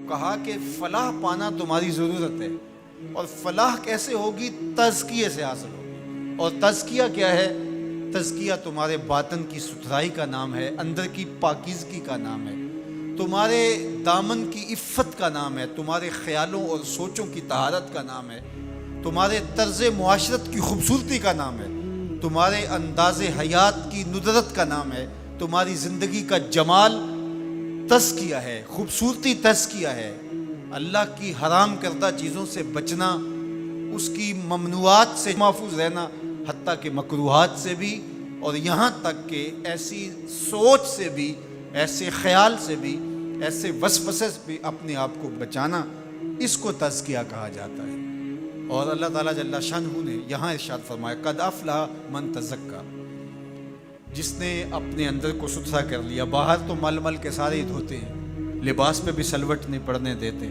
کہا کہ فلاح پانا تمہاری ضرورت ہے، اور فلاح کیسے ہوگی؟ تزکیے سے حاصل ہوگی۔ اور تزکیہ کیا ہے؟ تزکیہ تمہارے باطن کی ستھرائی کا نام ہے، اندر کی پاکیزگی کا نام ہے، تمہارے دامن کی عفت کا نام ہے، تمہارے خیالوں اور سوچوں کی طہارت کا نام ہے، تمہارے طرز معاشرت کی خوبصورتی کا نام ہے، تمہارے انداز حیات کی ندرت کا نام ہے، تمہاری زندگی کا جمال تزکیہ ہے، خوبصورتی تزکیہ ہے۔ اللہ کی حرام کردہ چیزوں سے بچنا، اس کی ممنوعات سے محفوظ رہنا، حتیٰ کہ مکروہات سے بھی، اور یہاں تک کہ ایسی سوچ سے بھی، ایسے خیال سے بھی، ایسے وسوسے سے بھی اپنے آپ کو بچانا، اس کو تزکیہ کہا جاتا ہے۔ اور اللہ تعالیٰ جل شانہ نے یہاں ارشاد فرمایا قد افلح من تزکا، جس نے اپنے اندر کو ستھرا کر لیا۔ باہر تو مل مل کے سارے ہی دھوتے ہیں، لباس پہ بھی سلوٹ نہیں پڑنے دیتے،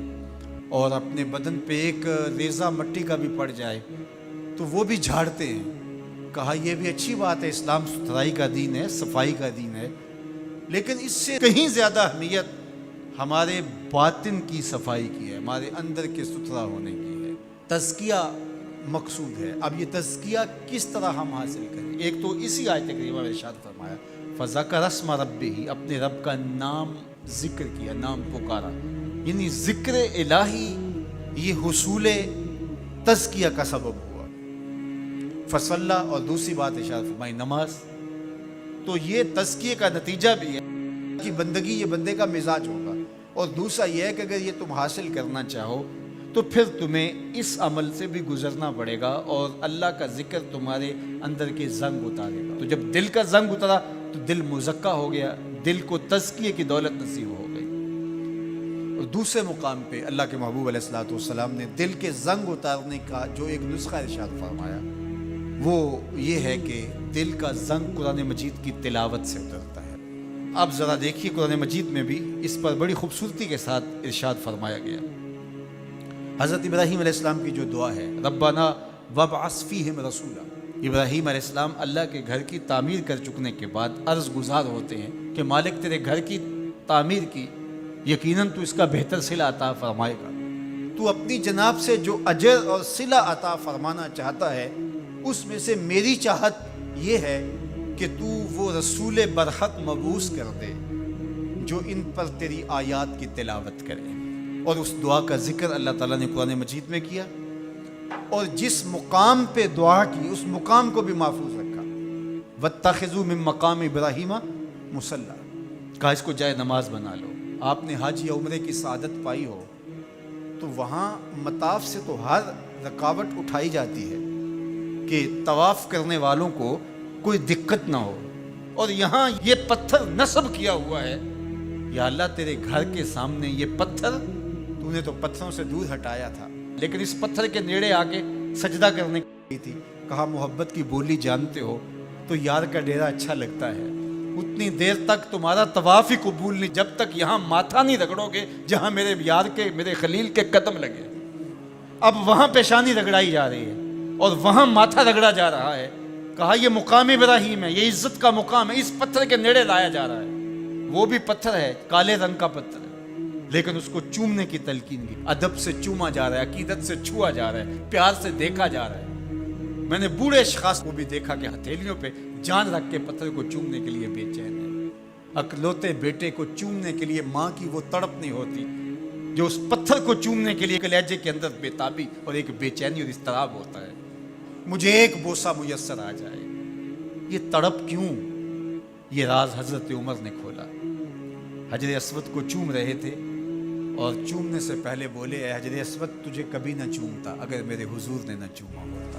اور اپنے بدن پہ ایک ریزہ مٹی کا بھی پڑ جائے تو وہ بھی جھاڑتے ہیں۔ کہا یہ بھی اچھی بات ہے، اسلام ستھرائی کا دین ہے، صفائی کا دین ہے، لیکن اس سے کہیں زیادہ اہمیت ہمارے باطن کی صفائی کی ہے، ہمارے اندر کے ستھرا ہونے کی ہے۔ تزکیہ مقصود ہے۔ اب یہ تزکیہ کس طرح ہم حاصل کریں؟ ایک تو اسی آیت کریمہ میں ارشاد فرمایا فذکر اسم ربہ، اپنے رب کا نام ذکر کیا، نام پکارا، یعنی ذکر الہی یہ حصول تزکیہ کا سبب ہوا۔ فصلی، اور دوسری بات ارشاد فرمائی نماز۔ تو یہ تزکیے کا نتیجہ بھی ہے کہ بندگی یہ بندے کا مزاج ہوگا، اور دوسرا یہ ہے کہ اگر یہ تم حاصل کرنا چاہو تو پھر تمہیں اس عمل سے بھی گزرنا پڑے گا، اور اللہ کا ذکر تمہارے اندر کے زنگ اتارے گا۔ تو جب دل کا زنگ اترا تو دل مزکہ ہو گیا، دل کو تزکیے کی دولت نصیب ہو گئی۔ اور دوسرے مقام پہ اللہ کے محبوب علیہ الصلوۃ والسلام نے دل کے زنگ اتارنے کا جو ایک نسخہ ارشاد فرمایا وہ یہ ہے کہ دل کا زنگ قرآن مجید کی تلاوت سے اترتا ہے۔ اب ذرا دیکھیے قرآن مجید میں بھی اس پر بڑی خوبصورتی کے ساتھ ارشاد فرمایا گیا۔ حضرت ابراہیم علیہ السلام کی جو دعا ہے ربنا وابعث فیہم رسولا، ابراہیم علیہ السلام اللہ کے گھر کی تعمیر کر چکنے کے بعد عرض گزار ہوتے ہیں کہ مالک تیرے گھر کی تعمیر کی، یقیناً تو اس کا بہتر صلہ عطا فرمائے گا، تو اپنی جناب سے جو اجر اور صلہ عطا فرمانا چاہتا ہے اس میں سے میری چاہت یہ ہے کہ تو وہ رسول برحق مبعوث کر دے جو ان پر تیری آیات کی تلاوت کرے۔ اور اس دعا کا ذکر اللہ تعالیٰ نے قرآن مجید میں کیا، اور جس مقام پہ دعا کی اس مقام کو بھی محفوظ رکھا۔ واتخذوا من مقام ابراہیم مصلی، کہا اس کو جائے نماز بنا لو۔ آپ نے حج یا عمرے کی سعادت پائی ہو تو وہاں مطاف سے تو ہر رکاوٹ اٹھائی جاتی ہے کہ طواف کرنے والوں کو کوئی دقت نہ ہو، اور یہاں یہ پتھر نصب کیا ہوا ہے، یا اللہ تیرے گھر کے سامنے یہ پتھر تو نے تو پتھروں سے دور ہٹایا تھا، لیکن اس پتھر کے نیڑے آ کے سجدہ کرنے کی تھی۔ کہا محبت کی بولی جانتے ہو تو یار کا ڈیرا اچھا لگتا ہے، اتنی دیر تک تمہارا طواف ہی قبول نہیں جب تک یہاں ماتھا نہیں رگڑو گے جہاں میرے یار کے، میرے خلیل کے قدم لگے۔ اب وہاں پیشانی رگڑائی جا رہی ہے اور وہاں ماتھا رگڑا جا رہا ہے۔ کہا یہ مقام ابراہیم ہے، یہ عزت کا مقام ہے، اس پتھر کے نیڑے لایا جا رہا ہے۔ وہ بھی پتھر ہے، کالے رنگ کا پتھر ہے، لیکن اس کو چومنے کی تلقین کی، ادب سے چوما جا رہا ہے، عقیدت سے چھوا جا رہا ہے، پیار سے دیکھا جا رہا ہے۔ میں نے بوڑھے اشخاص کو بھی دیکھا کہ ہتھیلیوں پہ جان رکھ کے پتھر کو چومنے کے لیے بے چین ہے۔ اکلوتے بیٹے کو چومنے کے لیے ماں کی وہ تڑپ نہیں ہوتی جو اس پتھر کو چومنے کے لیے کلیجے کے اندر بےتابی اور ایک بے چینی اور اضطراب ہوتا ہے، مجھے ایک بوسہ میسر آ جائے۔ یہ تڑپ کیوں؟ یہ راز حضرت عمر نے کھولا۔ حجر اسود کو چوم رہے تھے اور چومنے سے پہلے بولے اے حجر اسود تجھے کبھی نہ چومتا اگر میرے حضور نے نہ چوما ہوتا۔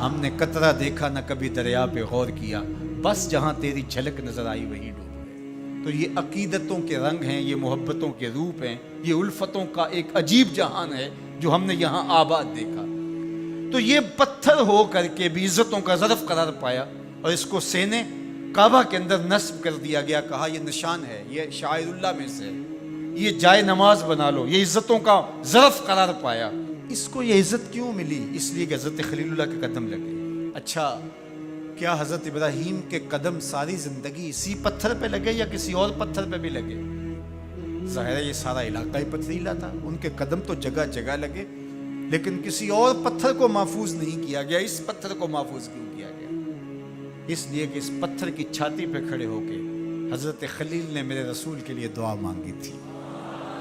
ہم نے قطرہ دیکھا نہ کبھی دریا پہ غور کیا، بس جہاں تیری جھلک نظر آئی وہی ڈوب گئے۔ تو یہ عقیدتوں کے رنگ ہیں، یہ محبتوں کے روپ ہیں، یہ الفتوں کا ایک عجیب جہان ہے جو ہم نے یہاں آباد دیکھا۔ تو یہ پتھر ہو کر کے بھی عزتوں کا ظرف قرار پایا، اور اس کو سینے کعبہ کے اندر نصب کر دیا گیا۔ کہا یہ نشان ہے، یہ شاعر اللہ میں سے، یہ جائے نماز بنا لو۔ یہ عزتوں کا ظرف قرار پایا۔ اس کو یہ عزت کیوں ملی؟ اس لیے کہ حضرت خلیل اللہ کے قدم لگے۔ اچھا کیا حضرت ابراہیم کے قدم ساری زندگی اسی پتھر پہ لگے یا کسی اور پتھر پہ بھی لگے؟ ظاہر ہے یہ سارا علاقہ ہی پتھریلا تھا، ان کے قدم تو جگہ جگہ لگے، لیکن کسی اور پتھر کو محفوظ نہیں کیا گیا، اس پتھر کو محفوظ کیوں کیا گیا؟ اس لیے کہ اس پتھر کی چھاتی پہ کھڑے ہو کے حضرت خلیل نے میرے رسول کے لیے دعا مانگی تھی،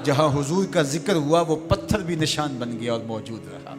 جہاں حضور کا ذکر ہوا وہ پتھر بھی نشان بن گیا اور موجود رہا۔